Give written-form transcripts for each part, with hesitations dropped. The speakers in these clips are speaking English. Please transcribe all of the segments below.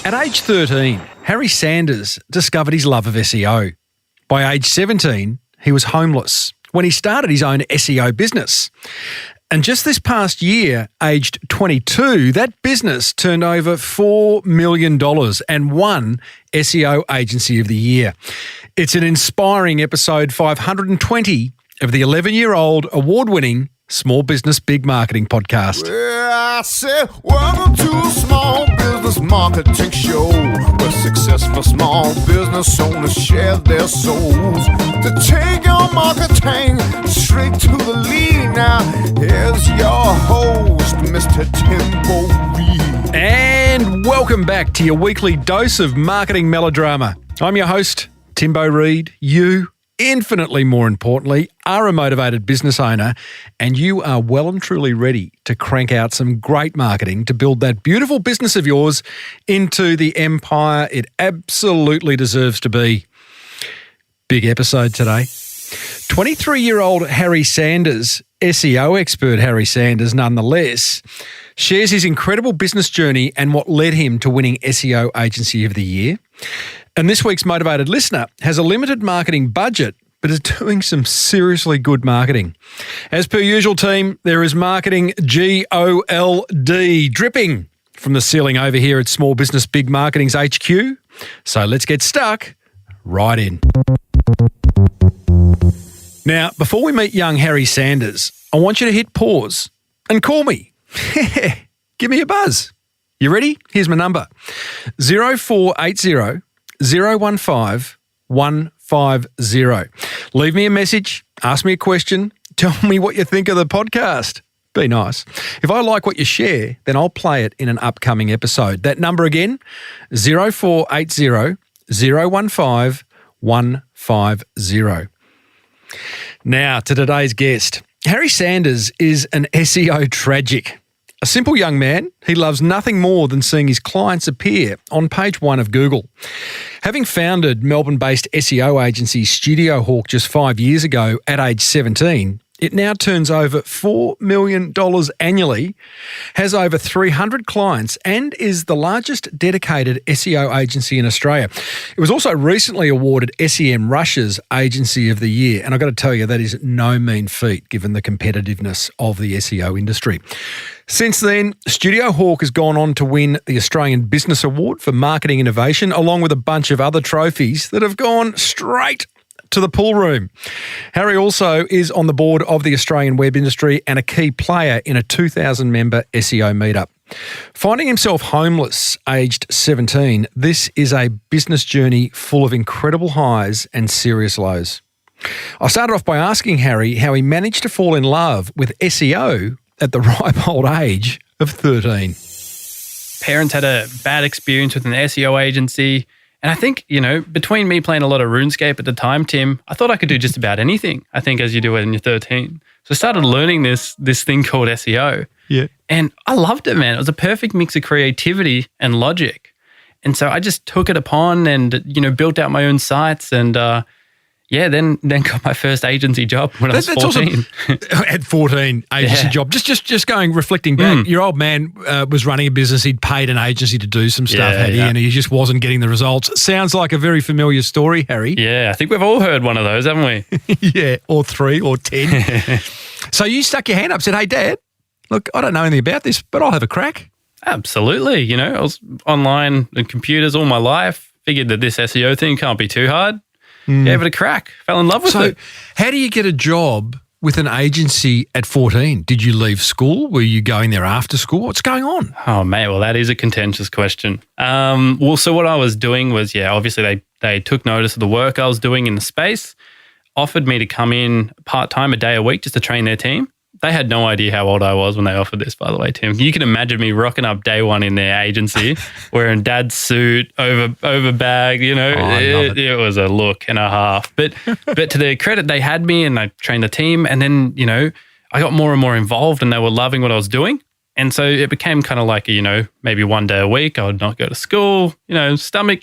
At age 13, Harry Sanders discovered his love of SEO. By age 17, he was homeless when he started his own SEO business. And just this past year, aged 22, that business turned over $4 million and won SEO Agency of the Year. It's an inspiring episode 520 of the 11-year-old award-winning Small Business Big Marketing podcast. Well, I said, welcome to a small business marketing show where successful small business owners share their souls to take your marketing straight to the lead. Now, here's your host, Mr. Timbo Reid. And welcome back to your weekly dose of marketing melodrama. I'm your host, Timbo Reid. You, infinitely more importantly, are a motivated business owner, and you are well and truly ready to crank out some great marketing to build that beautiful business of yours into the empire it absolutely deserves to be. Big episode today. 23-year-old Harry Sanders, SEO expert Harry Sanders nonetheless, shares his incredible business journey and what led him to winning SEO Agency of the Year. And this week's motivated listener has a limited marketing budget, but is doing some seriously good marketing. As per usual, team, there is marketing GOLD dripping from the ceiling over here at Small Business Big Marketing's HQ. So let's get stuck right in. Now, before we meet young Harry Sanders, I want you to hit pause and call me. Give me a buzz. You ready? Here's my number. 0480 015 150. Leave me a message, ask me a question, tell me what you think of the podcast. Be nice. If I like what you share, then I'll play it in an upcoming episode. That number again, 0480 015 150. Now to today's guest. Harry Sanders is an SEO tragic. A simple young man, he loves nothing more than seeing his clients appear on page 1 of Google. Having founded Melbourne-based SEO agency Studio Hawk just 5 years ago at age 17, it now turns over $4 million annually, has over 300 clients, and is the largest dedicated SEO agency in Australia. It was also recently awarded SEM Russia's Agency of the Year, and I've got to tell you, that is no mean feat given the competitiveness of the SEO industry. Since then, Studio Hawk has gone on to win the Australian Business Award for Marketing Innovation, along with a bunch of other trophies that have gone straight to the pool room. Harry also is on the board of the Australian web industry and a key player in a 2,000-member SEO meetup. Finding himself homeless, aged 17, this is a business journey full of incredible highs and serious lows. I started off by asking Harry how he managed to fall in love with SEO at the ripe old age of 13. Parents had a bad experience with an SEO agency. And I think, between me playing a lot of RuneScape at the time, Tim, I thought I could do just about anything, I think, as you do when you're 13. So I started learning this thing called SEO. Yeah. And I loved it, man. It was a perfect mix of creativity and logic. And so I just took it upon and, built out my own sites and, then got my first agency job when I was 14. At 14, agency job. Just reflecting back, your old man was running a business. He'd paid an agency to do some stuff, had he? And he just wasn't getting the results. Sounds like a very familiar story, Harry. Yeah, I think we've all heard one of those, haven't we? Yeah, or 3 or 10. So you stuck your hand up, said, hey, Dad, look, I don't know anything about this, but I'll have a crack. Absolutely. I was online and computers all my life. Figured that this SEO thing can't be too hard. Gave it a crack. Fell in love with it. So how do you get a job with an agency at 14? Did you leave school? Were you going there after school? What's going on? Oh, mate, well, that is a contentious question. So what I was doing was, obviously they took notice of the work I was doing in the space, offered me to come in part-time a day a week just to train their team. They had no idea how old I was when they offered this, by the way, Tim. You can imagine me rocking up day one in their agency, wearing dad's suit, over bag, it was a look and a half. But to their credit, they had me and I trained the team. And then, I got more and more involved and they were loving what I was doing. And so it became kind of like, maybe one day a week I would not go to school. Your stomach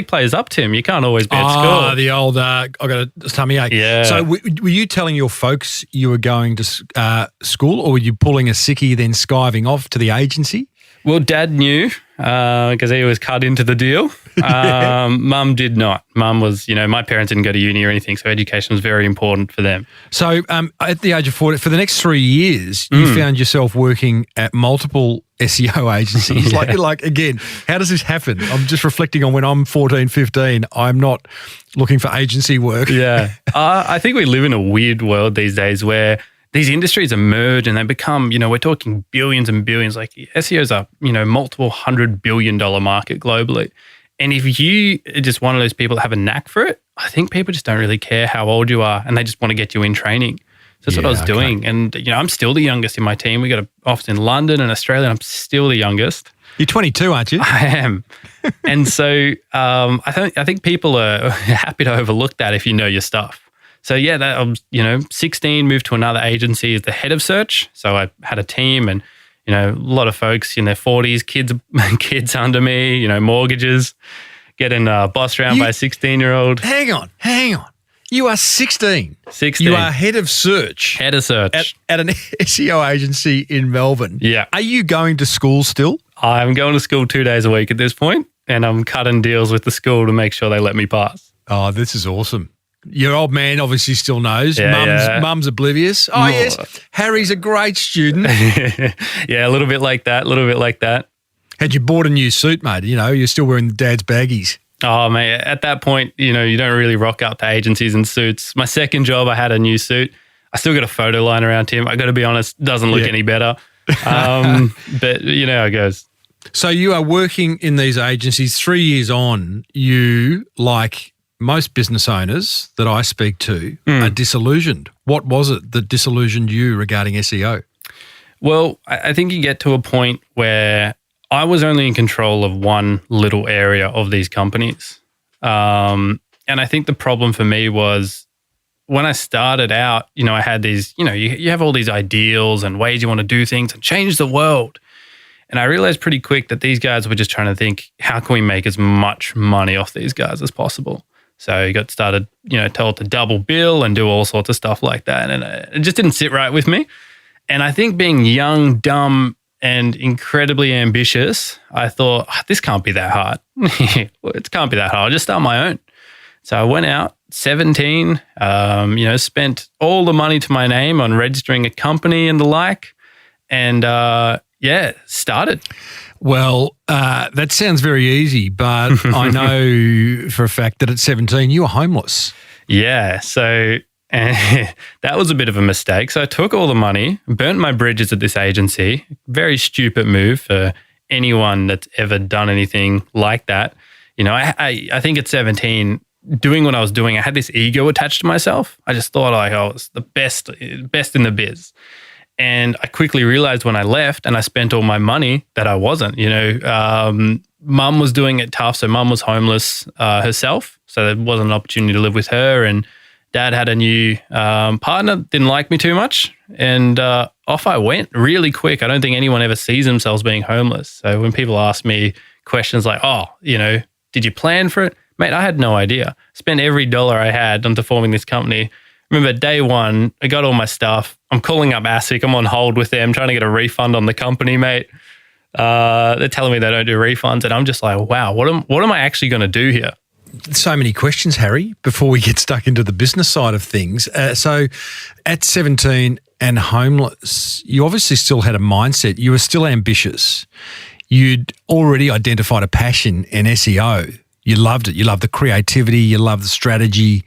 plays up, Tim. You can't always be at school. The old, I got a tummy ache. Yeah. So were you telling your folks you were going to school, or were you pulling a sickie then skiving off to the agency? Well, Dad knew because he was cut into the deal. Mum did not. Mum was, my parents didn't go to uni or anything, so education was very important for them. So at the age of 40, for the next 3 years, you found yourself working at multiple SEO agencies. Yeah. Like again, how does this happen? I'm just reflecting on when I'm 14, 15, I'm not looking for agency work. Yeah. I think we live in a weird world these days where these industries emerge and they become, we're talking billions and billions. Like SEO is a, multiple $100 billion market globally. And if you are just one of those people that have a knack for it, I think people just don't really care how old you are and they just want to get you in training. So that's what I was doing. And, I'm still the youngest in my team. We got an office in London and Australia, and I'm still the youngest. You're 22, aren't you? I am. And so I think people are happy to overlook that if you know your stuff. So yeah, that I was, 16, moved to another agency as the head of search. So I had a team and, a lot of folks in their 40s, kids under me, mortgages, getting bossed around by a 16-year-old. Hang on. You are 16. 16. You are head of search. Head of search. At an SEO agency in Melbourne. Yeah. Are you going to school still? I'm going to school 2 days a week at this point, and I'm cutting deals with the school to make sure they let me pass. Oh, this is awesome. Your old man obviously still knows. Yeah, Mum's oblivious. Oh, yes. Harry's a great student. Yeah, a little bit like that. Had you bought a new suit, mate? You're still wearing the dad's baggies. Oh, mate, at that point, you don't really rock up to agencies in suits. My second job, I had a new suit. I still got a photo line around him. I got to be honest, doesn't look any better. But how it goes. So you are working in these agencies 3 years on. You, like most business owners that I speak to, are disillusioned. What was it that disillusioned you regarding SEO? Well, I think you get to a point where I was only in control of one little area of these companies. And I think the problem for me was when I started out, I had these, you have all these ideals and ways you want to do things and change the world. And I realized pretty quick that these guys were just trying to think, how can we make as much money off these guys as possible? So you got started, told to double bill and do all sorts of stuff like that. And it just didn't sit right with me. And I think being young, dumb, and incredibly ambitious, I thought, this can't be that hard. It can't be that hard. I'll just start my own. So I went out, 17, spent all the money to my name on registering a company and the like. And started. Well, that sounds very easy, but I know for a fact that at 17 you were homeless. Yeah, so that was a bit of a mistake. So I took all the money, burnt my bridges at this agency. Very stupid move for anyone that's ever done anything like that. I think at 17, doing what I was doing, I had this ego attached to myself. I just thought I was the best in the biz. And I quickly realized when I left and I spent all my money that I wasn't. Mum was doing it tough. So mum was homeless herself. So there wasn't an opportunity to live with her. And dad had a new partner, didn't like me too much. And off I went really quick. I don't think anyone ever sees themselves being homeless. So when people ask me questions like, did you plan for it? Mate, I had no idea. Spent every dollar I had on forming this company. Remember, day one, I got all my stuff. I'm calling up ASIC. I'm on hold with them, trying to get a refund on the company, mate. They're telling me they don't do refunds. And I'm just like, wow, what am I actually going to do here? So many questions, Harry, before we get stuck into the business side of things. So at 17 and homeless, you obviously still had a mindset. You were still ambitious. You'd already identified a passion in SEO. You loved it. You loved the creativity. You loved the strategy.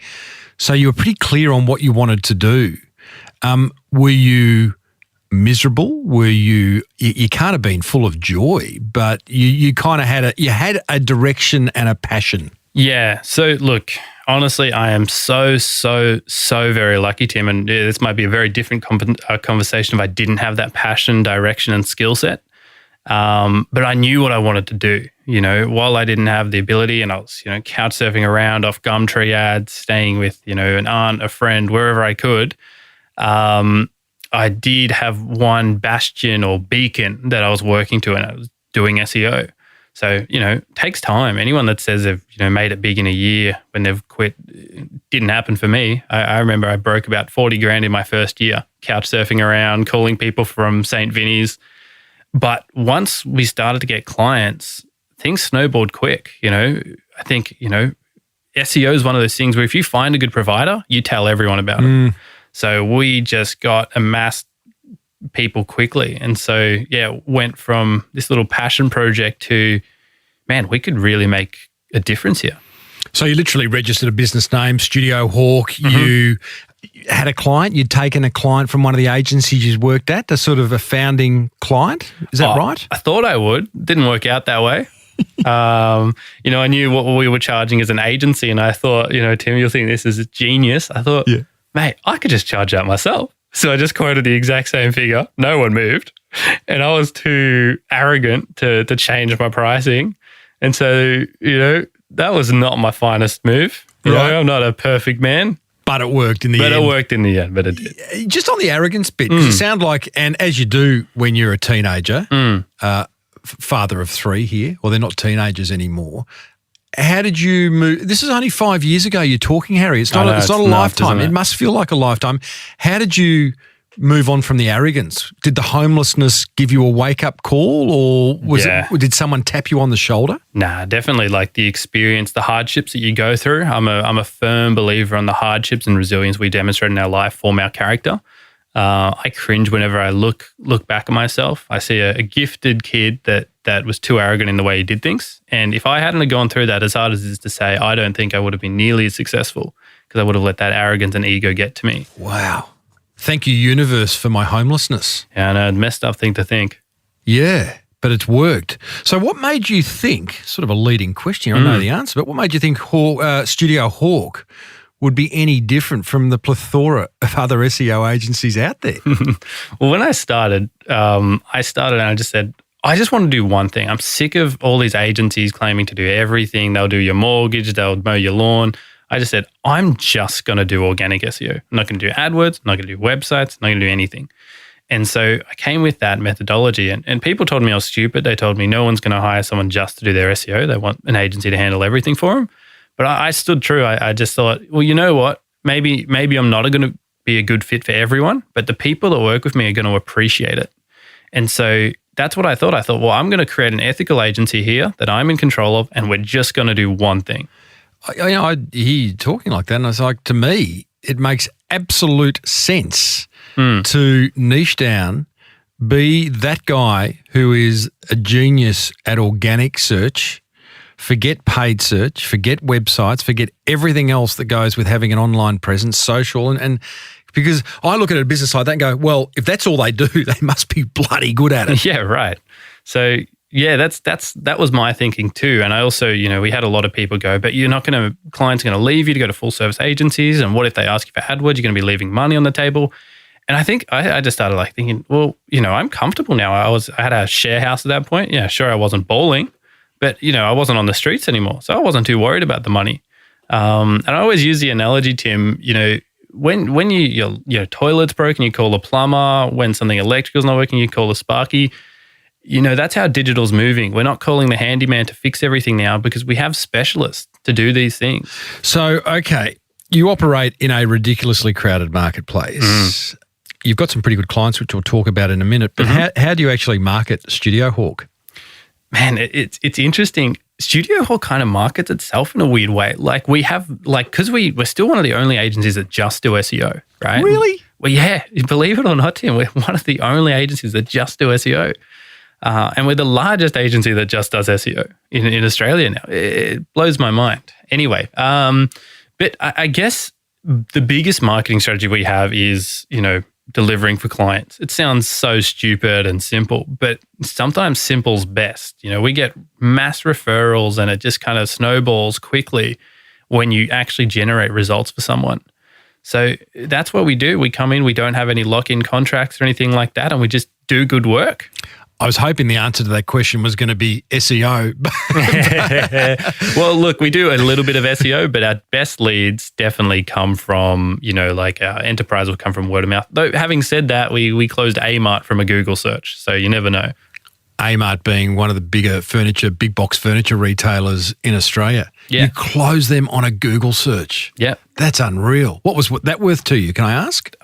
So you were pretty clear on what you wanted to do. Were you miserable? Were you can't have been full of joy, but you kind of had a direction and a passion. Yeah. So look, honestly, I am so very lucky, Tim. And this might be a very different conversation if I didn't have that passion, direction, and skill set. But I knew what I wanted to do. While I didn't have the ability, and I was, couch surfing around off Gumtree ads, staying with, an aunt, a friend, wherever I could. I did have one bastion or beacon that I was working to, and I was doing SEO. So, it takes time. Anyone that says they've, made it big in a year when they've quit, it didn't happen for me. I remember I broke about 40 grand in my first year, couch surfing around, calling people from St. Vinny's. But once we started to get clients, things snowballed quick. I think, SEO is one of those things where if you find a good provider, you tell everyone about it. So we just got amassed people quickly. And so, went from this little passion project to, man, we could really make a difference here. So you literally registered a business name, Studio Hawk. You had a client. You'd taken a client from one of the agencies you'd worked at, a sort of a founding client. Is that right? I thought I would. Didn't work out that way. I knew what we were charging as an agency, and I thought, Tim, you'll think this is genius. I thought, mate, I could just charge that myself. So I just quoted the exact same figure. No one moved. And I was too arrogant to change my pricing. And so, that was not my finest move. I'm not a perfect man. But it worked in the end. But it worked in the end, but it did. Just on the arrogance bit, because it sounds like, and as you do when you're a teenager, father of three here, well, they're not teenagers anymore. How did you move? This is only 5 years ago you're talking, Harry. It's not a lifetime. It must feel like a lifetime. How did you move on from the arrogance? Did the homelessness give you a wake-up call, or did someone tap you on the shoulder? Nah, definitely like the experience, the hardships that you go through. I'm a firm believer on the hardships and resilience we demonstrate in our life form our character. I cringe whenever I look back at myself. I see a gifted kid that was too arrogant in the way he did things. And if I hadn't gone through that, as hard as it is to say, I don't think I would have been nearly as successful because I would have let that arrogance and ego get to me. Wow. Thank you, universe, for my homelessness. Yeah, I know, messed up thing to think. Yeah, but it's worked. So what made you think, sort of a leading question here, I know the answer, but what made you think Studio Hawk would be any different from the plethora of other SEO agencies out there? Well, when I started and I just said, I just want to do one thing. I'm sick of all these agencies claiming to do everything. They'll do your mortgage, they'll mow your lawn. I just said, I'm just going to do organic SEO. I'm not going to do AdWords, I'm not going to do websites, I'm not going to do anything. And so I came with that methodology, and people told me I was stupid. They told me no one's going to hire someone just to do their SEO. They want an agency to handle everything for them. But I stood true. I just thought, well, you know what? Maybe I'm not going to be a good fit for everyone, but the people that work with me are going to appreciate it. And so that's what I thought. I thought, well, I'm going to create an ethical agency here that I'm in control of, and we're just going to do one thing. I hear you talking like that, and it's like, to me, it makes absolute sense to niche down, be that guy who is a genius at organic search, forget paid search, forget websites, forget everything else that goes with having an online presence, social, and because I look at a business like that and go, well, if that's all they do, they must be bloody good at it. Yeah, right. So yeah, that was my thinking too. And I also, we had a lot of people go, but clients are going to leave you to go to full service agencies. And what if they ask you for AdWords? You're going to be leaving money on the table. And I think I just started like thinking, well, I'm comfortable now. I had a share house at that point. Yeah, sure, I wasn't bowling, but I wasn't on the streets anymore. So I wasn't too worried about the money. And I always use the analogy, Tim, when your toilet's broken, you call a plumber. When something electrical's not working, you call a sparky. That's how digital's moving. We're not calling the handyman to fix everything now because we have specialists to do these things. So, okay, you operate in a ridiculously crowded marketplace. You've got some pretty good clients, which we'll talk about in a minute, but how do you actually market Studio Hawk? Man, it's interesting. Studio Hawk kind of markets itself in a weird way. Like we have, because we're still one of the only agencies that just do SEO, right? Really? Well, yeah, believe it or not, Tim, we're one of the only agencies that just do SEO. And we're the largest agency that just does SEO in Australia now. It blows my mind. Anyway, but I guess the biggest marketing strategy we have is, delivering for clients. It sounds so stupid and simple, but sometimes simple's best. We get mass referrals and it just kind of snowballs quickly when you actually generate results for someone. So that's what we do. We come in, we don't have any lock-in contracts or anything like that, and we just do good work. I was hoping the answer to that question was going to be SEO. Well, look, we do a little bit of SEO, but our best leads definitely come from, like our enterprise will come from word of mouth. Though, having said that, we closed Amart from a Google search, so you never know. Amart being one of the big box furniture retailers in Australia. Yeah. You close them on a Google search. Yeah. That's unreal. What was that worth to you? Can I ask?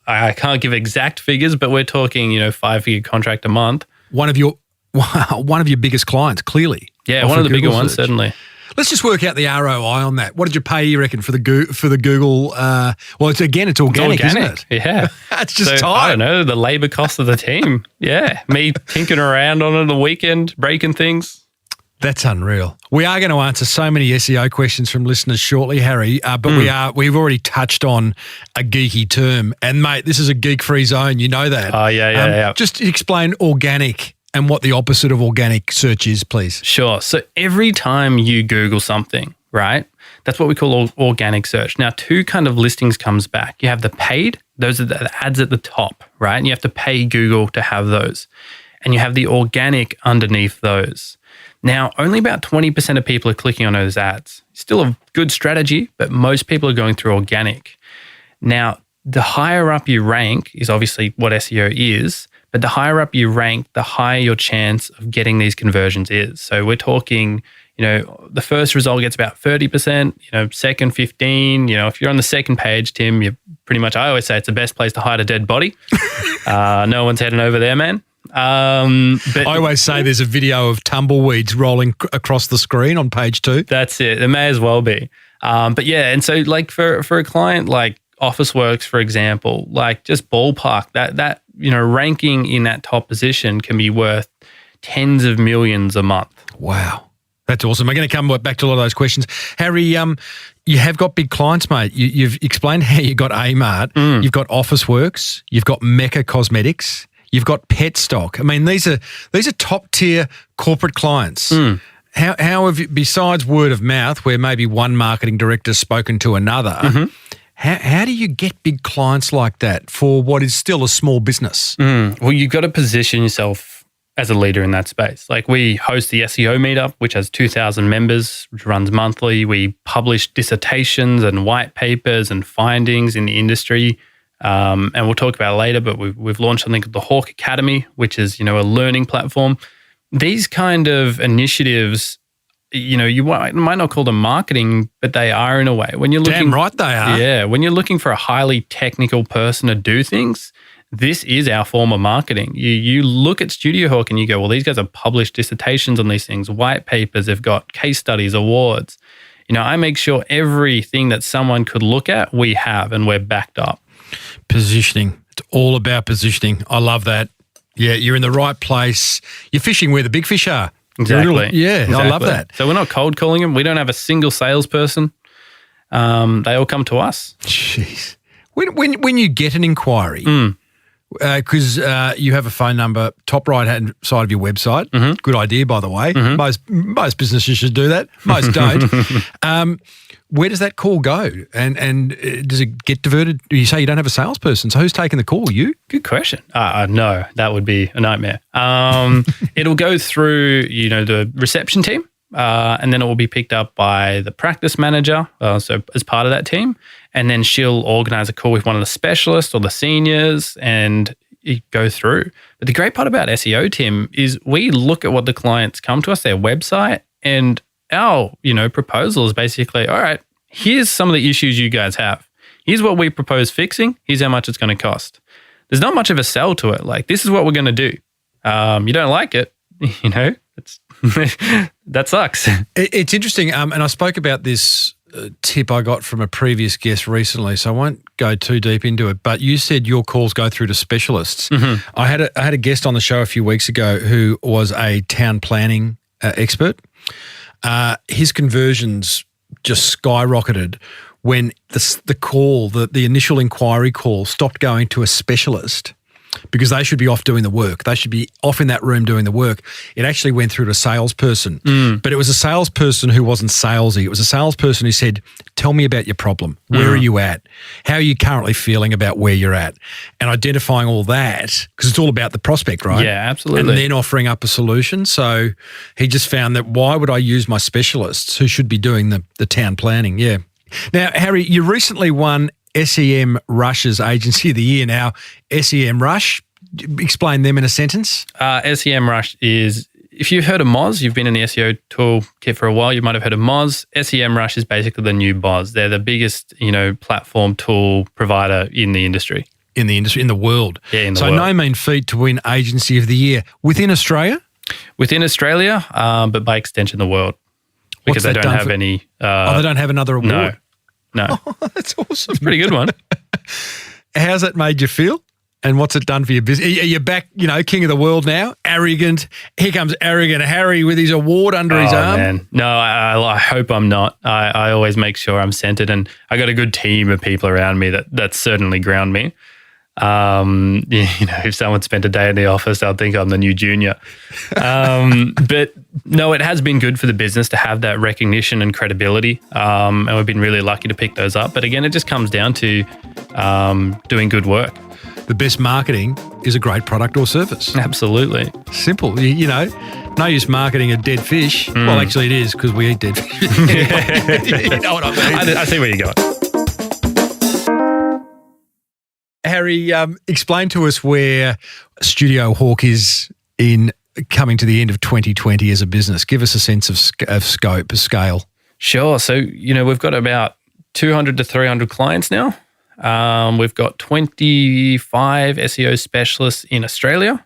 I can't give exact figures, but we're talking, 5-figure contract a month. One of your biggest clients, clearly. Yeah, one of the bigger ones, certainly. Let's just work out the ROI on that. What did you pay, you reckon, for the Google? It's organic, isn't it? Yeah. It's just time. I don't know, the labor cost of the team. Yeah, me tinkering around on it on the weekend, breaking things. That's unreal. We are going to answer so many SEO questions from listeners shortly, Harry, but we've already touched on a geeky term. And, mate, this is a geek-free zone. You know that. Oh, yeah. Just explain organic and what the opposite of organic search is, please. Sure. So every time you Google something, right, that's what we call organic search. Now, 2 kind of listings comes back. You have the paid. Those are the ads at the top, right? And you have to pay Google to have those. And you have the organic underneath those. Now, only about 20% of people are clicking on those ads. Still a good strategy, but most people are going through organic. Now, the higher up you rank is obviously what SEO is, but the higher up you rank, the higher your chance of getting these conversions is. So we're talking, the first result gets about 30%, second 15, if you're on the second page, Tim, you're pretty much, I always say it's the best place to hide a dead body. No one's heading over there, man. But I always say there's a video of tumbleweeds rolling across the screen on page 2. That's it. There may as well be. But yeah, and so like for a client like Officeworks, for example, like just ballpark that ranking in that top position can be worth tens of millions a month. Wow. That's awesome. We're going to come back to a lot of those questions. Harry, you have got big clients, mate. You've explained how you got Amart. You've got Officeworks. You've got Mecca Cosmetics. You've got Petstock. I mean, these are top tier corporate clients. How have you, besides word of mouth, where maybe one marketing director's spoken to another, how do you get big clients like that for what is still a small business? Well, you've got to position yourself as a leader in that space. Like we host the SEO meetup, which has 2,000 members, which runs monthly. We publish dissertations and white papers and findings in the industry. And we'll talk about it later, but we've launched something called the Hawk Academy, which is, a learning platform. These kind of initiatives, you might not call them marketing, but they are in a way. When you're looking, damn right they are. Yeah, when you're looking for a highly technical person to do things, this is our form of marketing. You look at Studio Hawk and you go, well, these guys have published dissertations on these things, white papers, they've got case studies, awards. I make sure everything that someone could look at, we have, and we're backed up. Positioning. It's all about positioning. I love that. Yeah, you're in the right place. You're fishing where the big fish are. Exactly. Exactly. I love that. So we're not cold calling them. We don't have a single salesperson. They all come to us. Jeez. When you get an inquiry, because you have a phone number, top right-hand side of your website. Good idea, by the way. Most businesses should do that. Most don't. Where does that call go? And does it get diverted? You say you don't have a salesperson, so who's taking the call? You? Good question. No, that would be a nightmare. It'll go through, the reception team, and then it will be picked up by the practice manager, so as part of that team, and then she'll organize a call with one of the specialists or the seniors and go through. But the great part about SEO, Tim, is we look at what the clients come to us, their website, and our, proposal is basically, all right, here's some of the issues you guys have. Here's what we propose fixing. Here's how much it's going to cost. There's not much of a sell to it. Like, this is what we're going to do. You don't like it, it's that sucks. It's interesting. And I spoke about this tip I got from a previous guest recently, so I won't go too deep into it, but you said your calls go through to specialists. I had a guest on the show a few weeks ago who was a town planning expert. His conversions just skyrocketed when the initial inquiry call stopped going to a specialist because they should be off doing the work. They should be off in that room doing the work. It actually went through to a salesperson, but it was a salesperson who wasn't salesy. It was a salesperson who said, tell me about your problem. Where are you at? How are you currently feeling about where you're at? And identifying all that, because it's all about the prospect, right? Yeah, absolutely. And then offering up a solution. So he just found that why would I use my specialists who should be doing the town planning? Yeah. Now, Harry, you recently won SEM Rush's Agency of the Year. Now, SEM Rush, explain them in a sentence. SEM Rush is, if you've heard of Moz, you've been in the SEO toolkit for a while, you might have heard of Moz. SEM Rush is basically the new Boz. They're the biggest, platform tool provider in the industry. In the world. Yeah, in the world. So no mean feat to win Agency of the Year. Within Australia? Within Australia, but by extension the world. Because they don't have any... they don't have another award? No. Oh, that's awesome. It's a pretty good one. How's that made you feel? And what's it done for your business? Are you back, king of the world now? Arrogant. Here comes arrogant Harry with his award under his arm. Man. No, I hope I'm not. I always make sure I'm centered, and I got a good team of people around me that certainly ground me. If someone spent a day in the office, they'll think I'm the new junior. But no, it has been good for the business to have that recognition and credibility. And we've been really lucky to pick those up. But again, it just comes down to doing good work. The best marketing is a great product or service. Absolutely. Simple. No use marketing a dead fish. Well, actually it is, because we eat dead fish. You know what I mean? I see where you're going. Harry, explain to us where Studio Hawk is in coming to the end of 2020 as a business. Give us a sense of scope, of scale. Sure. So, we've got about 200 to 300 clients now. We've got 25 SEO specialists in Australia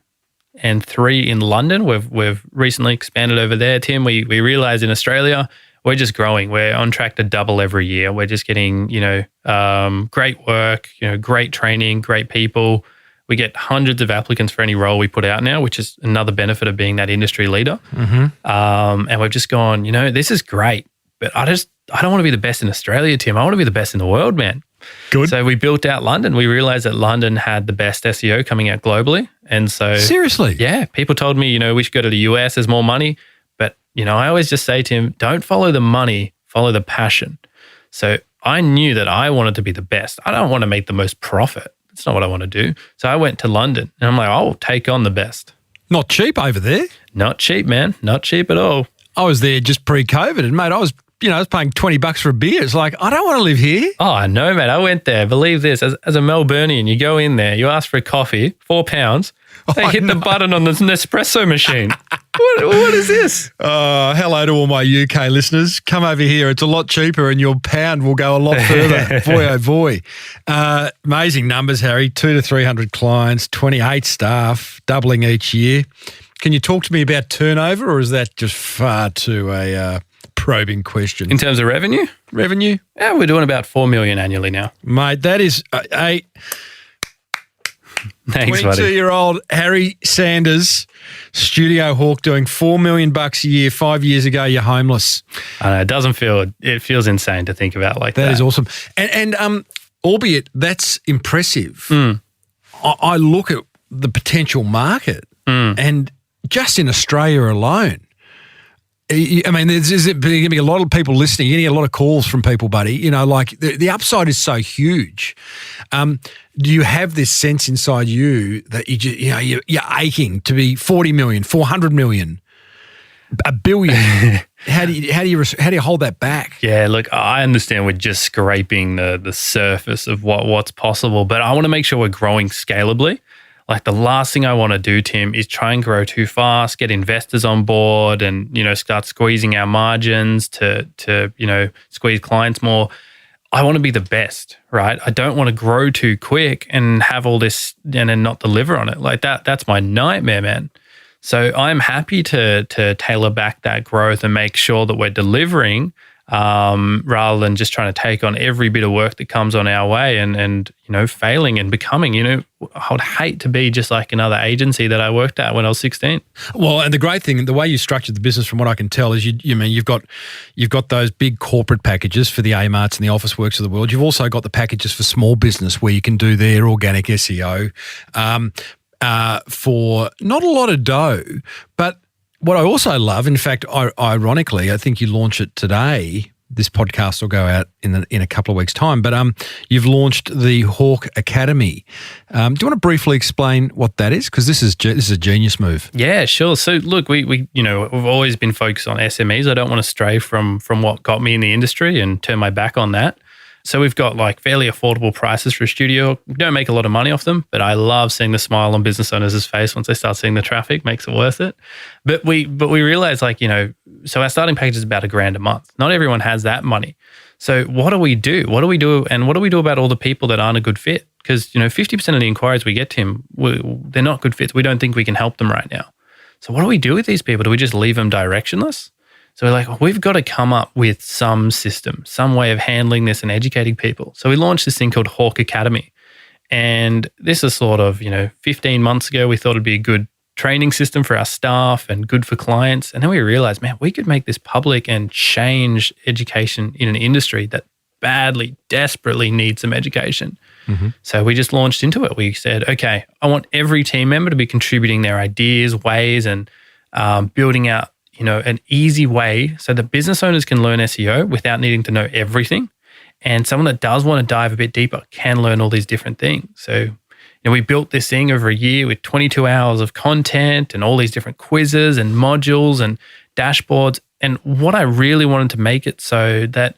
and 3 in London. We've recently expanded over there, Tim. We realized in Australia, we're just growing. We're on track to double every year. We're just getting, great work, great training, great people. We get hundreds of applicants for any role we put out now, which is another benefit of being that industry leader. And we've just gone, this is great, but I don't want to be the best in Australia, Tim. I want to be the best in the world, man. Good. So we built out London. We realized that London had the best SEO coming out globally. And so... Seriously? Yeah. People told me, we should go to the US, there's more money. But, I always just say to him, don't follow the money, follow the passion. So I knew that I wanted to be the best. I don't want to make the most profit. That's not what I want to do. So I went to London and I'm like, I'll take on the best. Not cheap over there. Not cheap, man. Not cheap at all. I was there just pre-COVID and, mate, I was paying $20 for a beer. It's like, I don't want to live here. Oh, I know, mate. I went there. Believe this, as a Melburnian, you go in there, you ask for a coffee, £4. They hit the button on the Nespresso machine. What is this? Hello to all my UK listeners. Come over here. It's a lot cheaper and your pound will go a lot further. Boy, oh boy. Amazing numbers, Harry. 200 to 300 clients, 28 staff, doubling each year. Can you talk to me about turnover, or is that just far too a probing question? In terms of revenue? Revenue? Yeah, we're doing about 4 million annually now. Mate, that is a... Thanks, buddy. 22-year-old Harry Sanders, Studio Hawk, doing $4 million a year. 5 years ago, you're homeless. I know, it feels insane to think about like that. That is awesome. And albeit that's impressive, I look at the potential market and just in Australia alone, I mean, there's going to be a lot of people listening. You're going to get a lot of calls from people, buddy. The upside is so huge. Do you have this sense inside you that you're aching to be 40 million, 400 million, a billion? How do you hold that back? Yeah, look, I understand we're just scraping the surface of what's possible, but I want to make sure we're growing scalably. Like the last thing I want to do, Tim, is try and grow too fast, get investors on board and, start squeezing our margins to squeeze clients more. I want to be the best, right? I don't want to grow too quick and have all this and then not deliver on it. Like that's my nightmare, man. So I'm happy to tailor back that growth and make sure that we're delivering rather than just trying to take on every bit of work that comes on our way and failing and becoming, I would hate to be just like another agency that I worked at when I was 16. Well, and the great thing, the way you structured the business, from what I can tell, is you've got those big corporate packages for the Amarts and the Officeworks of the world. You've also got the packages for small business where you can do their organic SEO for not a lot of dough. But what I also love, in fact, ironically, I think you launch it today. This podcast will go out in a couple of weeks' time. But you've launched the Hawk Academy. Do you want to briefly explain what that is? Because this is a genius move. Yeah, sure. So look, we've always been focused on SMEs. I don't want to stray from what got me in the industry and turn my back on that. So we've got like fairly affordable prices for a studio. We don't make a lot of money off them, but I love seeing the smile on business owners' face once they start seeing the traffic. Makes it worth it. But we realize so our starting package is about $1,000 a month. Not everyone has that money. So what do we do? And what do we do about all the people that aren't a good fit? Because 50% of the inquiries we get, Tim, they're not good fits. We don't think we can help them right now. So what do we do with these people? Do we just leave them directionless? So we're like, we've got to come up with some system, some way of handling this and educating people. So we launched this thing called Hawk Academy. And this is sort of, 15 months ago, we thought it'd be a good training system for our staff and good for clients. And then we realized, man, we could make this public and change education in an industry that badly, desperately needs some education. Mm-hmm. So we just launched into it. We said, okay, I want every team member to be contributing their ideas, ways, and building out an easy way so that business owners can learn SEO without needing to know everything. And someone that does want to dive a bit deeper can learn all these different things. So, we built this thing over a year with 22 hours of content and all these different quizzes and modules and dashboards. And what I really wanted to make it so that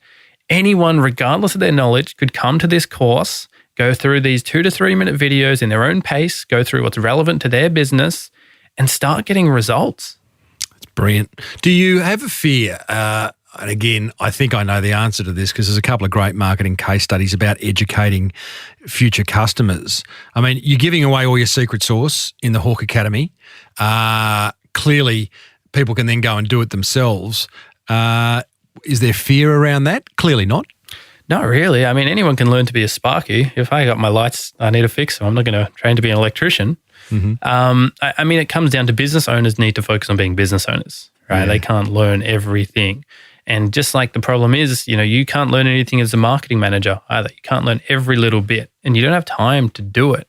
anyone, regardless of their knowledge, could come to this course, go through these 2 to 3 minute videos in their own pace, go through what's relevant to their business and start getting results. Brilliant. Do you have a fear? And again, I think I know the answer to this because there's a couple of great marketing case studies about educating future customers. I mean, you're giving away all your secret sauce in the Hawk Academy. Clearly, people can then go and do it themselves. Is there fear around that? Clearly not. Not really. I mean, anyone can learn to be a Sparky. If I got my lights, I need to fix them. I'm not going to train to be an electrician. Mm-hmm. I mean, it comes down to business owners need to focus on being business owners, right? Yeah. They can't learn everything. And just like the problem is, you can't learn anything as a marketing manager either. You can't learn every little bit and you don't have time to do it.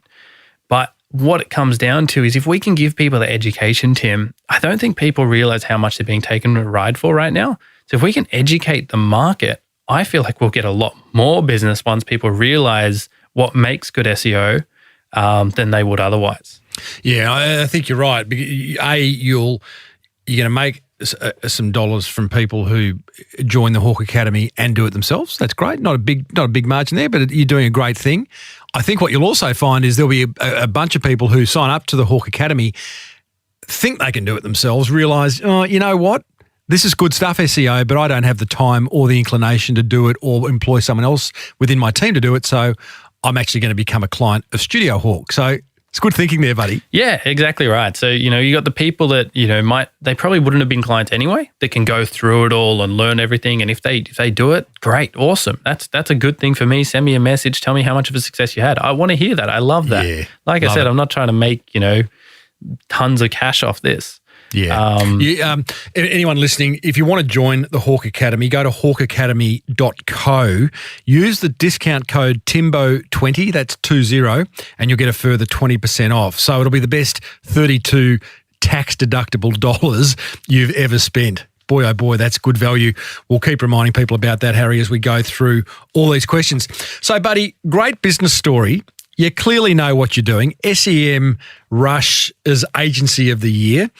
But what it comes down to is if we can give people the education, Tim, I don't think people realize how much they're being taken a ride for right now. So if we can educate the market, I feel like we'll get a lot more business once people realize what makes good SEO than they would otherwise. Yeah, I think you're right. You're going to make some dollars from people who join the Hawk Academy and do it themselves. That's great. Not a big margin there, but you're doing a great thing. I think what you'll also find is there'll be a bunch of people who sign up to the Hawk Academy, think they can do it themselves, realize, oh, you know what? This is good stuff, SEO, but I don't have the time or the inclination to do it or employ someone else within my team to do it. So I'm actually going to become a client of Studio Hawk. So it's good thinking there, buddy. Yeah, exactly right. So, you got the people that, they probably wouldn't have been clients anyway. They can go through it all and learn everything. And if they do it, great, awesome. That's a good thing for me. Send me a message. Tell me how much of a success you had. I want to hear that. I love that. Yeah, like I said, I'm not trying to make, tons of cash off this. Yeah. Anyone listening, if you want to join the Hawk Academy, go to hawkacademy.co. Use the discount code Timbo20, that's 20, and you'll get a further 20% off. So it'll be the best 32 tax-deductible dollars you've ever spent. Boy, oh boy, that's good value. We'll keep reminding people about that, Harry, as we go through all these questions. So, buddy, great business story. You clearly know what you're doing. SEM Rush is Agency of the Year.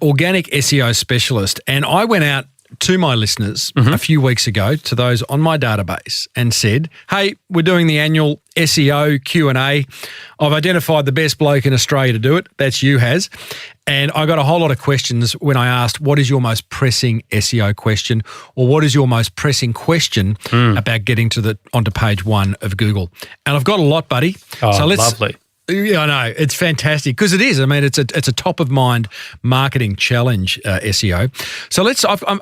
Organic SEO specialist. And I went out to my listeners a few weeks ago, to those on my database, and said, hey, we're doing the annual SEO Q&A. I've identified the best bloke in Australia to do it. That's you, Has. And I got a whole lot of questions when I asked, what is your most pressing SEO question, or what is your most pressing question about getting onto page 1 of Google? And I've got a lot, buddy. Oh, so lovely. Yeah, I know. It's fantastic because it is. I mean, it's a top of mind marketing challenge, SEO. So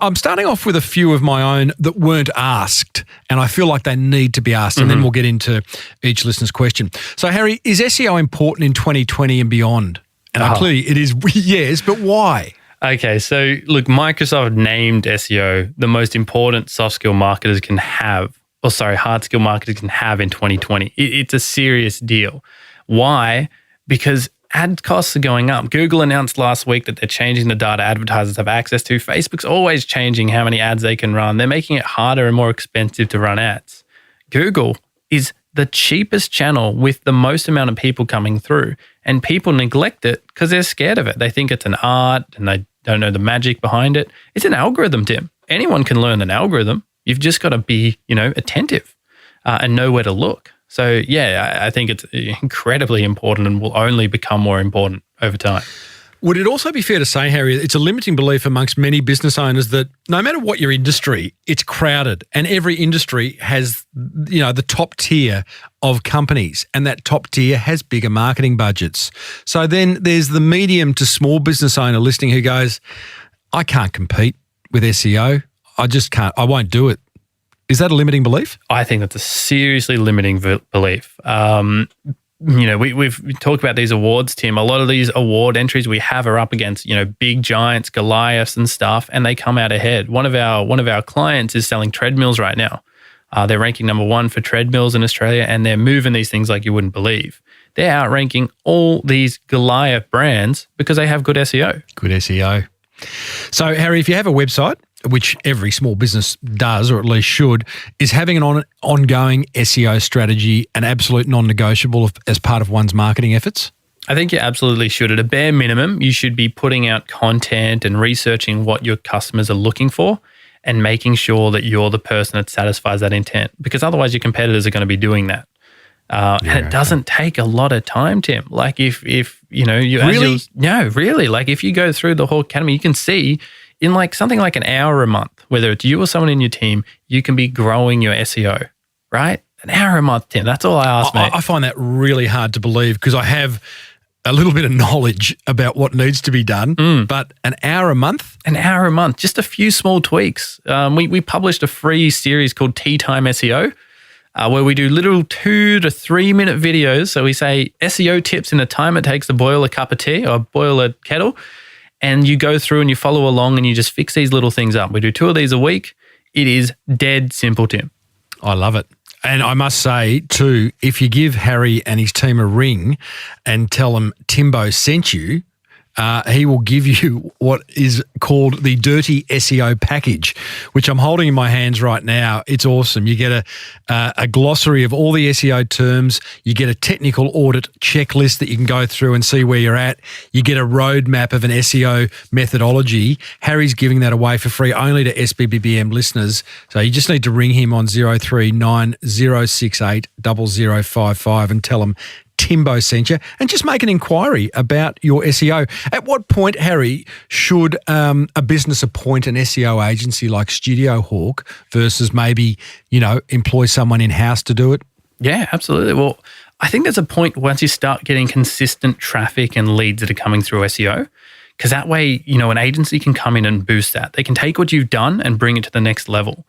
I'm starting off with a few of my own that weren't asked, and I feel like they need to be asked, and then we'll get into each listener's question. So, Harry, is SEO important in 2020 and beyond? And clearly it is, yes, but why? Okay, so look, Microsoft named SEO the most important soft skill marketers can have, hard skill marketers can have in 2020. It's a serious deal. Why? Because ad costs are going up. Google announced last week that they're changing the data advertisers have access to. Facebook's always changing how many ads they can run. They're making it harder and more expensive to run ads. Google is the cheapest channel with the most amount of people coming through, and people neglect it because they're scared of it. They think it's an art and they don't know the magic behind it. It's an algorithm, Tim. Anyone can learn an algorithm. You've just got to be, attentive and know where to look. So, yeah, I think it's incredibly important and will only become more important over time. Would it also be fair to say, Harry, it's a limiting belief amongst many business owners that no matter what your industry, it's crowded, and every industry has, the top tier of companies, and that top tier has bigger marketing budgets. So then there's the medium to small business owner listening who goes, I can't compete with SEO. I just can't. I won't do it. Is that a limiting belief? I think that's a seriously limiting belief. We've talked about these awards, Tim. A lot of these award entries we have are up against, big giants, Goliaths and stuff, and they come out ahead. One of our clients is selling treadmills right now. They're ranking number 1 for treadmills in Australia, and they're moving these things like you wouldn't believe. They're outranking all these Goliath brands because they have good SEO. Good SEO. So, Harry, if you have a website, which every small business does, or at least should, is having an ongoing SEO strategy an absolute non-negotiable as part of one's marketing efforts? I think you absolutely should. At a bare minimum, you should be putting out content and researching what your customers are looking for and making sure that you're the person that satisfies that intent, because otherwise your competitors are going to be doing that. And it doesn't take a lot of time, Tim. Like if you really? Really. Like if you go through the whole academy, you can see in like something like an hour a month, whether it's you or someone in your team, you can be growing your SEO, right? An hour a month, Tim. That's all I ask, mate. I find that really hard to believe because I have a little bit of knowledge about what needs to be done, but an hour a month? An hour a month, just a few small tweaks. We published a free series called Tea Time SEO, where we do little 2 to 3 minute videos. So we say SEO tips in the time it takes to boil a cup of tea or boil a kettle. And you go through and you follow along and you just fix these little things up. We do 2 of these a week. It is dead simple, Tim. I love it. And I must say, too, if you give Harry and his team a ring and tell them Timbo sent you, he will give you what is called the Dirty SEO package, which I'm holding in my hands right now. It's awesome. You get a glossary of all the SEO terms. You get a technical audit checklist that you can go through and see where you're at. You get a roadmap of an SEO methodology. Harry's giving that away for free only to SBBBM listeners. So you just need to ring him on 039068 0055 and tell him Timbo sent you, and just make an inquiry about your SEO. At what point, Harry, should a business appoint an SEO agency like Studio Hawk versus maybe, employ someone in-house to do it? Yeah, absolutely. Well, I think there's a point once you start getting consistent traffic and leads that are coming through SEO, because that way, an agency can come in and boost that. They can take what you've done and bring it to the next level.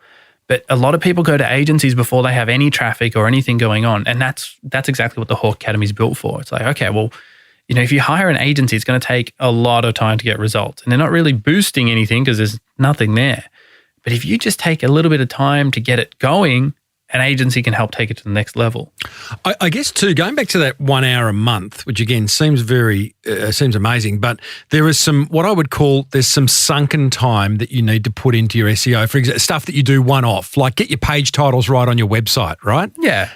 But a lot of people go to agencies before they have any traffic or anything going on. And that's exactly what the Hawk Academy is built for. It's like, okay, well, if you hire an agency, it's going to take a lot of time to get results. And they're not really boosting anything because there's nothing there. But if you just take a little bit of time to get it going, an agency can help take it to the next level. I guess too, going back to that 1 hour a month, which again seems seems amazing, but there is some, what I would call, there's some sunken time that you need to put into your SEO. For example, stuff that you do one-off, like get your page titles right on your website, right? Yeah.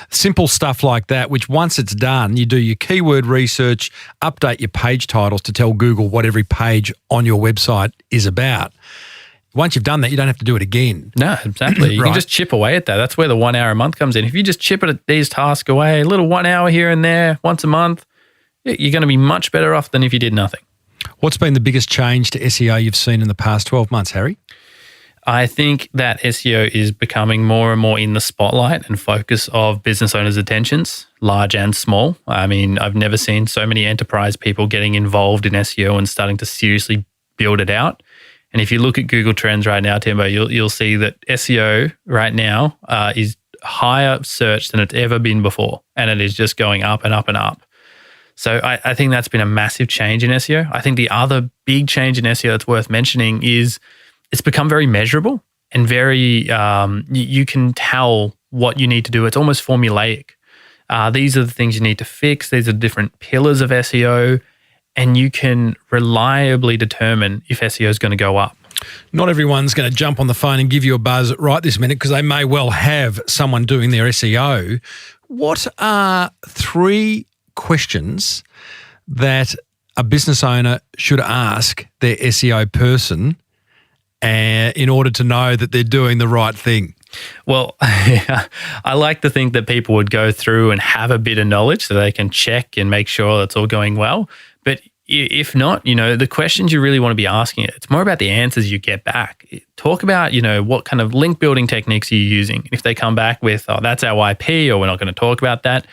Simple stuff like that, which once it's done, you do your keyword research, update your page titles to tell Google what every page on your website is about. Once you've done that, you don't have to do it again. No, exactly. You can just chip away at that. That's where the 1 hour a month comes in. If you just chip at these tasks away, a little 1 hour here and there, once a month, you're going to be much better off than if you did nothing. What's been the biggest change to SEO you've seen in the past 12 months, Harry? I think that SEO is becoming more and more in the spotlight and focus of business owners' attentions, large and small. I mean, I've never seen so many enterprise people getting involved in SEO and starting to seriously build it out. And if you look at Google Trends right now, Timbo, you'll see that SEO right now is higher search than it's ever been before. And it is just going up and up and up. So I think that's been a massive change in SEO. I think the other big change in SEO that's worth mentioning is it's become very measurable and very, you can tell what you need to do. It's almost formulaic. These are the things you need to fix. These are different pillars of SEO, and you can reliably determine if SEO is going to go up. Not everyone's going to jump on the phone and give you a buzz right this minute because they may well have someone doing their SEO. What are 3 questions that a business owner should ask their SEO person in order to know that they're doing the right thing? Well, I like to think that people would go through and have a bit of knowledge so they can check and make sure that's all going well. But if not, the questions you really want to be asking, it's more about the answers you get back. Talk about, what kind of link building techniques are you using? If they come back with, oh, that's our IP, or we're not going to talk about that.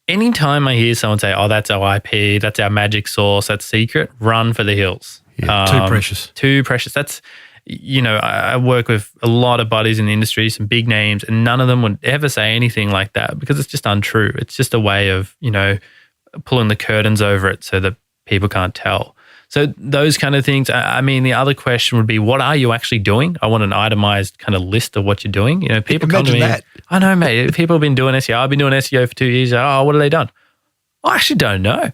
Anytime I hear someone say, oh, that's our IP, that's our magic sauce, that's secret, run for the hills. Yeah, too precious. Too precious. That's, I work with a lot of buddies in the industry, some big names, and none of them would ever say anything like that because it's just untrue. It's just a way of, pulling the curtains over it so that people can't tell. So those kind of things. I mean, the other question would be, what are you actually doing? I want an itemized kind of list of what you're doing. People come to me. That. I know, mate. People have been doing SEO. I've been doing SEO for 2 years. Oh, what have they done? I actually don't know.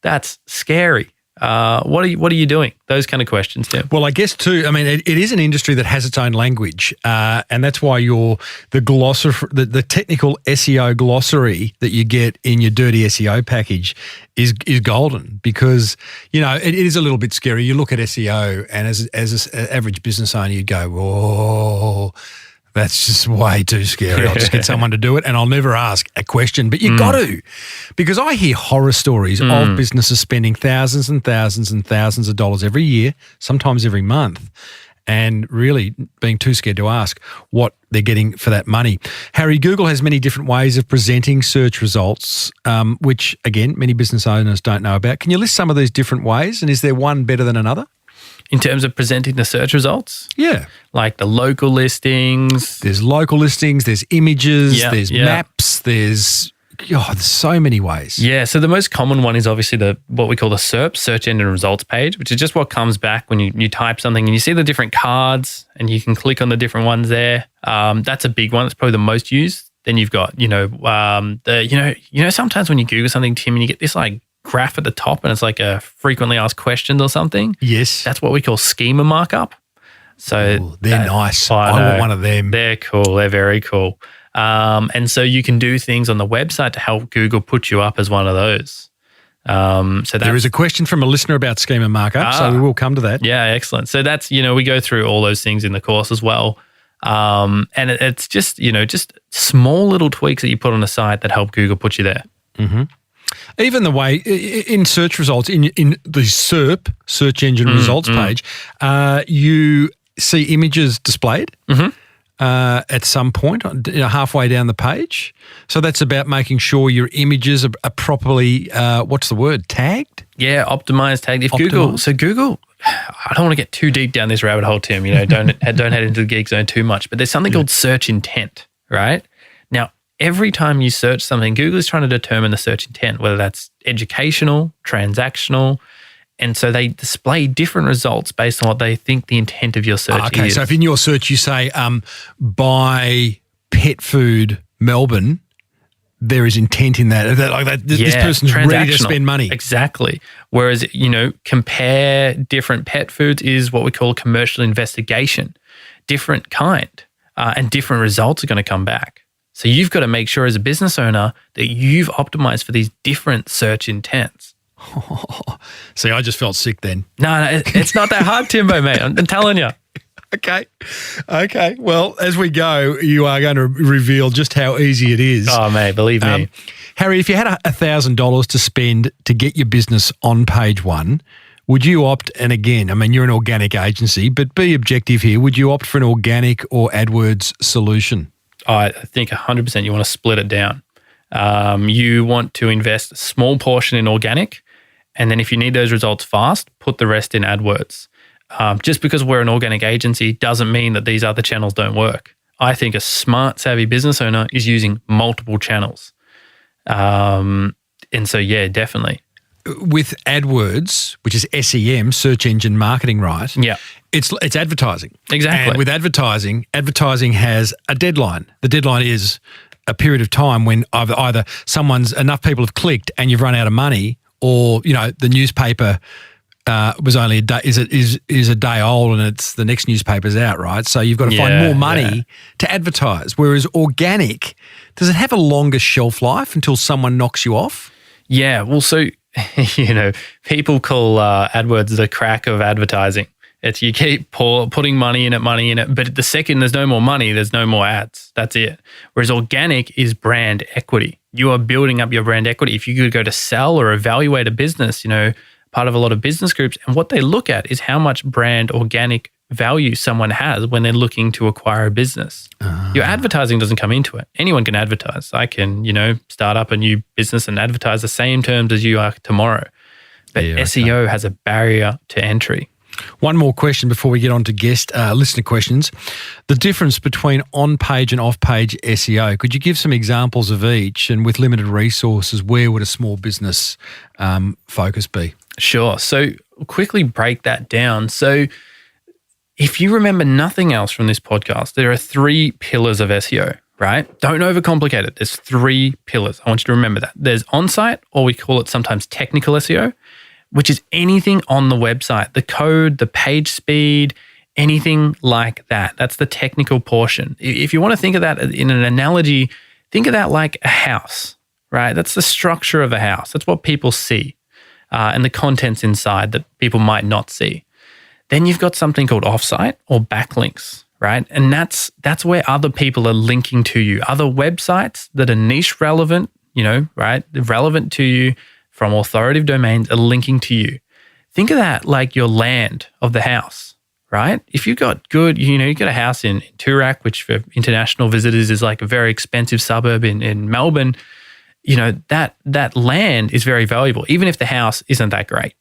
That's scary. What are you doing? Those kind of questions, Tim. Well, I guess too, it is an industry that has its own language, and that's why the glossary, the technical SEO glossary that you get in your dirty SEO package is golden because, it is a little bit scary. You look at SEO and as an average business owner, you'd go, whoa, that's just way too scary. I'll just get someone to do it and I'll never ask a question. But you got to, because I hear horror stories of businesses spending thousands and thousands and thousands of dollars every year, sometimes every month, and really being too scared to ask what they're getting for that money. Harry, Google has many different ways of presenting search results, which, again, many business owners don't know about. Can you list some of these different ways, and is there one better than another? In terms of presenting the search results? Yeah. Like the local listings. There's local listings, there's images, there's maps, there's so many ways. Yeah, so the most common one is obviously what we call the SERP, Search Engine Results page, which is just what comes back when you type something and you see the different cards and you can click on the different ones there. That's a big one. It's probably the most used. Then you've got, sometimes when you Google something, Tim, and you get this graph at the top and it's like a frequently asked questions or something. Yes. That's what we call schema markup. So they're nice. I want one of them. They're cool. They're very cool. And so you can do things on the website to help Google put you up as one of those. So there is a question from a listener about schema markup, so we will come to that. Yeah, excellent. So that's, we go through all those things in the course as well. And it's just, just small little tweaks that you put on the site that help Google put you there. Mm-hmm. Even the way in search results, in the SERP, Search Engine Results page, you see images displayed at some point, halfway down the page. So that's about making sure your images are properly, tagged? Yeah, optimized, tagged. Google, I don't want to get too deep down this rabbit hole, Tim. Don't head into the geek zone too much. But there's something called search intent, right? Now, every time you search something, Google is trying to determine the search intent, whether that's educational, transactional. And so they display different results based on what they think the intent of your search is. Okay, so if in your search you say, buy pet food Melbourne, there is intent in that. This person's ready to spend money. Exactly. Whereas, compare different pet foods is what we call a commercial investigation. Different kind and different results are going to come back. So you've got to make sure as a business owner that you've optimized for these different search intents. See, I just felt sick then. No, it's not that hard, Timbo, mate. I'm telling you. Okay. Well, as we go, you are going to reveal just how easy it is. Oh, mate, believe me. Harry, if you had $1,000 to spend to get your business on page one, would you opt, and again, I mean, you're an organic agency, but be objective here, would you opt for an organic or AdWords solution? I think 100% you want to split it down. You want to invest a small portion in organic, and then if you need those results fast, put the rest in AdWords. Just because we're an organic agency doesn't mean that these other channels don't work. I think a smart, savvy business owner is using multiple channels. And so, yeah, definitely. With AdWords, which is SEM, search engine marketing, right? Yeah. It's advertising. Exactly. And with advertising has a deadline. The deadline is a period of time when either enough people have clicked and you've run out of money, or, the newspaper was only a day, is a day old, and it's the next newspaper's out, right? So you've got to find more money to advertise. Whereas organic, does it have a longer shelf life until someone knocks you off? Yeah. Well, so, people call AdWords the crack of advertising. It's you keep putting money in it, but the second there's no more money, there's no more ads. That's it. Whereas organic is brand equity. You are building up your brand equity. If you could go to sell or evaluate a business, part of a lot of business groups, and what they look at is how much brand organic value someone has when they're looking to acquire a business. Your advertising doesn't come into it. Anyone can advertise. I can, start up a new business and advertise the same terms as you are tomorrow. But SEO has a barrier to entry. One more question before we get on to guest listener questions. The difference between on-page and off-page SEO. Could you give some examples of each? And with limited resources, where would a small business focus be? Sure. So quickly break that down. So if you remember nothing else from this podcast, there are 3 pillars of SEO, right? Don't overcomplicate it. There's 3 pillars. I want you to remember that. There's on-site, or we call it sometimes technical SEO, which is anything on the website, the code, the page speed, anything like that. That's the technical portion. If you want to think of that in an analogy, think of that like a house, right? That's the structure of a house. That's what people see, and the contents inside that people might not see. Then you've got something called offsite or backlinks, right? And that's where other people are linking to you. Other websites that are niche relevant, right? Relevant to you from authoritative domains are linking to you. Think of that like your land of the house, right? If you've got good, you've got a house in Toorak, which for international visitors is like a very expensive suburb in Melbourne, that land is very valuable, even if the house isn't that great.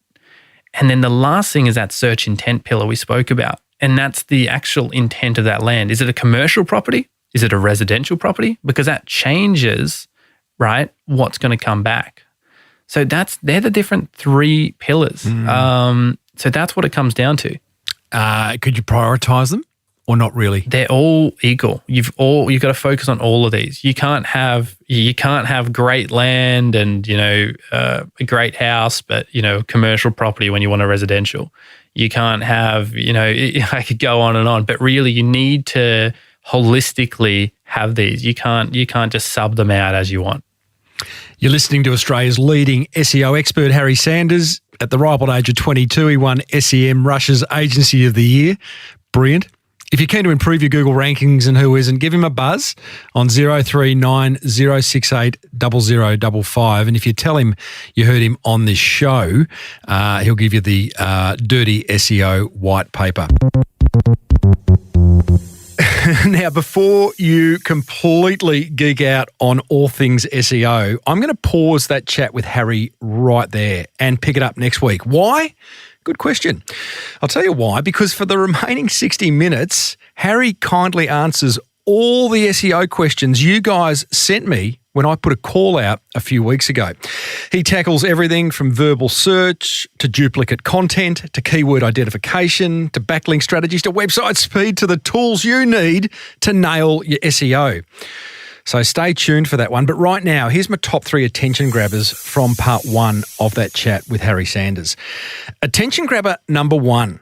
And then the last thing is that search intent pillar we spoke about. And that's the actual intent of that land. Is it a commercial property? Is it a residential property? Because that changes, right, what's going to come back. So they're the different 3 pillars. So that's what it comes down to. Could you prioritize them or not really? They're all equal. You've got to focus on all of these. You can't have great land and a great house, but commercial property when you want a residential. You can't have I could go on and on, but really you need to holistically have these. You can't just sub them out as you want. You're listening to Australia's leading SEO expert, Harry Sanders. At the ripe old age of 22, he won SEM Russia's Agency of the Year. Brilliant. If you're keen to improve your Google rankings, and who isn't, give him a buzz on 039 068 0055. And if you tell him you heard him on this show, he'll give you the Dirty SEO white paper. Now, before you completely geek out on all things SEO, I'm going to pause that chat with Harry right there and pick it up next week. Why? Good question. I'll tell you why. Because for the remaining 60 minutes, Harry kindly answers all the SEO questions you guys sent me when I put a call out a few weeks ago. He tackles everything from verbal search to duplicate content to keyword identification to backlink strategies to website speed to the tools you need to nail your SEO. So stay tuned for that one. But right now, here's my top 3 attention grabbers from part 1 of that chat with Harry Sanders. Attention grabber number 1.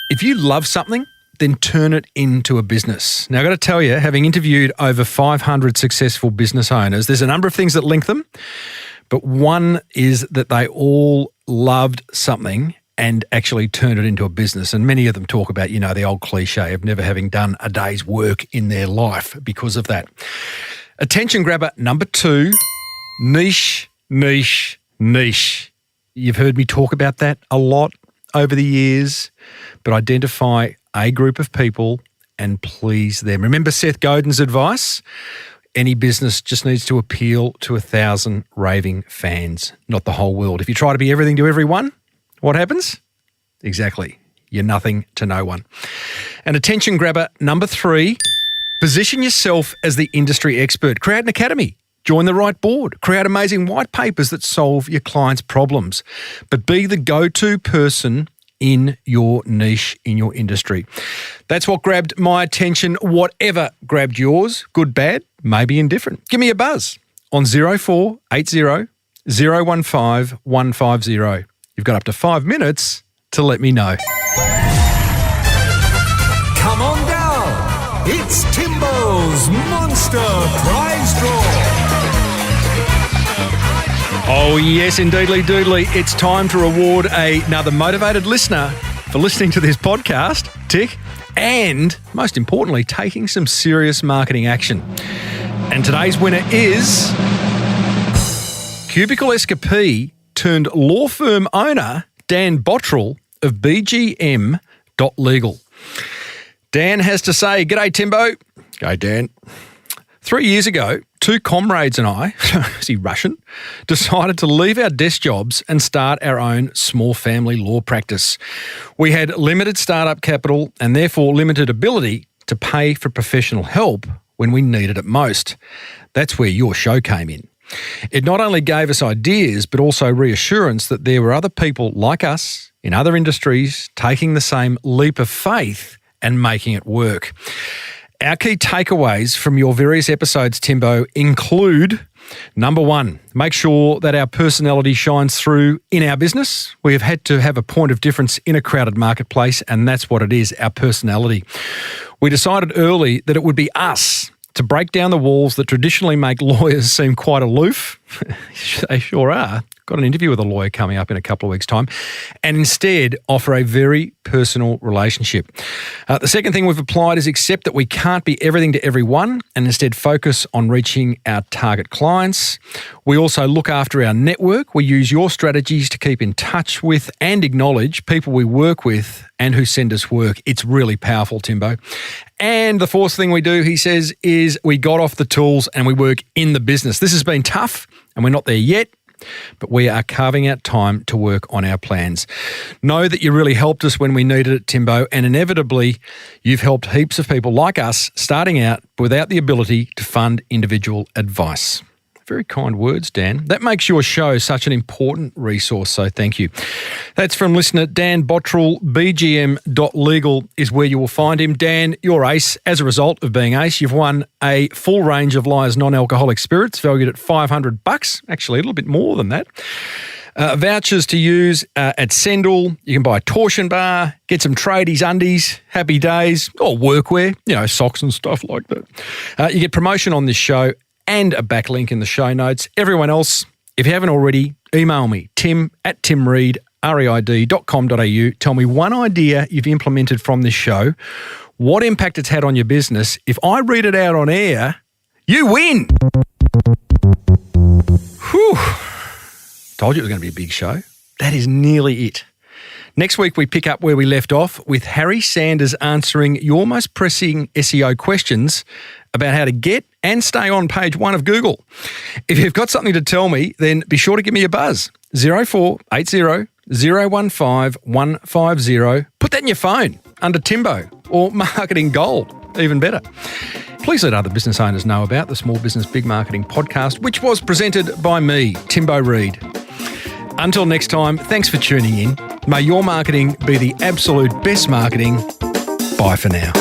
If you love something, then turn it into a business. Now, I've got to tell you, having interviewed over 500 successful business owners, there's a number of things that link them, but one is that they all loved something and actually turned it into a business. And many of them talk about, the old cliche of never having done a day's work in their life because of that. Attention grabber number 2, niche, niche, niche. You've heard me talk about that a lot. over the years, but identify a group of people and please them. Remember Seth Godin's advice? Any business just needs to appeal to 1,000 raving fans, not the whole world. If you try to be everything to everyone, what happens? Exactly. You're nothing to no one. And attention grabber number 3, position yourself as the industry expert. Create an academy. Join the right board. Create amazing white papers that solve your clients' problems. But be the go-to person in your niche, in your industry. That's what grabbed my attention. Whatever grabbed yours, good, bad, maybe indifferent. Give me a buzz on 0480 015 150. You've got up to 5 minutes to let me know. Come on down. It's Timbo's Monster Prize Draw. Oh, yes, indeedly doodly. It's time to reward another motivated listener for listening to this podcast, tick, and most importantly, taking some serious marketing action. And today's winner is Cubicle Escapee turned law firm owner Dan Bottrell of BGM.legal. Dan has to say, "G'day, Timbo." G'day, Dan. 3 years ago, 2 comrades and I, is he Russian, decided to leave our desk jobs and start our own small family law practice. We had limited startup capital and therefore limited ability to pay for professional help when we needed it most. That's where your show came in. It not only gave us ideas, but also reassurance that there were other people like us in other industries taking the same leap of faith and making it work. Our key takeaways from your various episodes, Timbo, include, number 1, make sure that our personality shines through in our business. We have had to have a point of difference in a crowded marketplace, and that's what it is, our personality. We decided early that it would be us to break down the walls that traditionally make lawyers seem quite aloof. They sure are. Got an interview with a lawyer coming up in a couple of weeks' time, and instead offer a very personal relationship. The second thing we've applied is accept that we can't be everything to everyone and instead focus on reaching our target clients. We also look after our network. We use your strategies to keep in touch with and acknowledge people we work with and who send us work. It's really powerful, Timbo. And the fourth thing we do, he says, is we got off the tools and we work in the business. This has been tough and we're not there yet, but we are carving out time to work on our plans. Know that you really helped us when we needed it, Timbo, and inevitably you've helped heaps of people like us starting out without the ability to fund individual advice. Very kind words, Dan. That makes your show such an important resource, so thank you. That's from listener Dan Bottrell. BGM.legal is where you will find him. Dan, you're ace. As a result of being ace, you've won a full range of Liar's non-alcoholic spirits valued at $500. Actually, a little bit more than that. Vouchers to use at Sendall. You can buy a torsion bar, get some tradies, undies, happy days, or workwear, socks and stuff like that. You get promotion on this show and a backlink in the show notes. Everyone else, if you haven't already, email me, tim@timreid.com.au. Tell me one idea you've implemented from this show, what impact it's had on your business. If I read it out on air, you win. Whew. Told you it was going to be a big show. That is nearly it. Next week, we pick up where we left off with Harry Sanders answering your most pressing SEO questions about how to get and stay on page 1 of Google. If you've got something to tell me, then be sure to give me a buzz. 0480 015 150. Put that in your phone under Timbo or Marketing Gold, even better. Please let other business owners know about the Small Business Big Marketing podcast, which was presented by me, Timbo Reid. Until next time, thanks for tuning in. May your marketing be the absolute best marketing. Bye for now.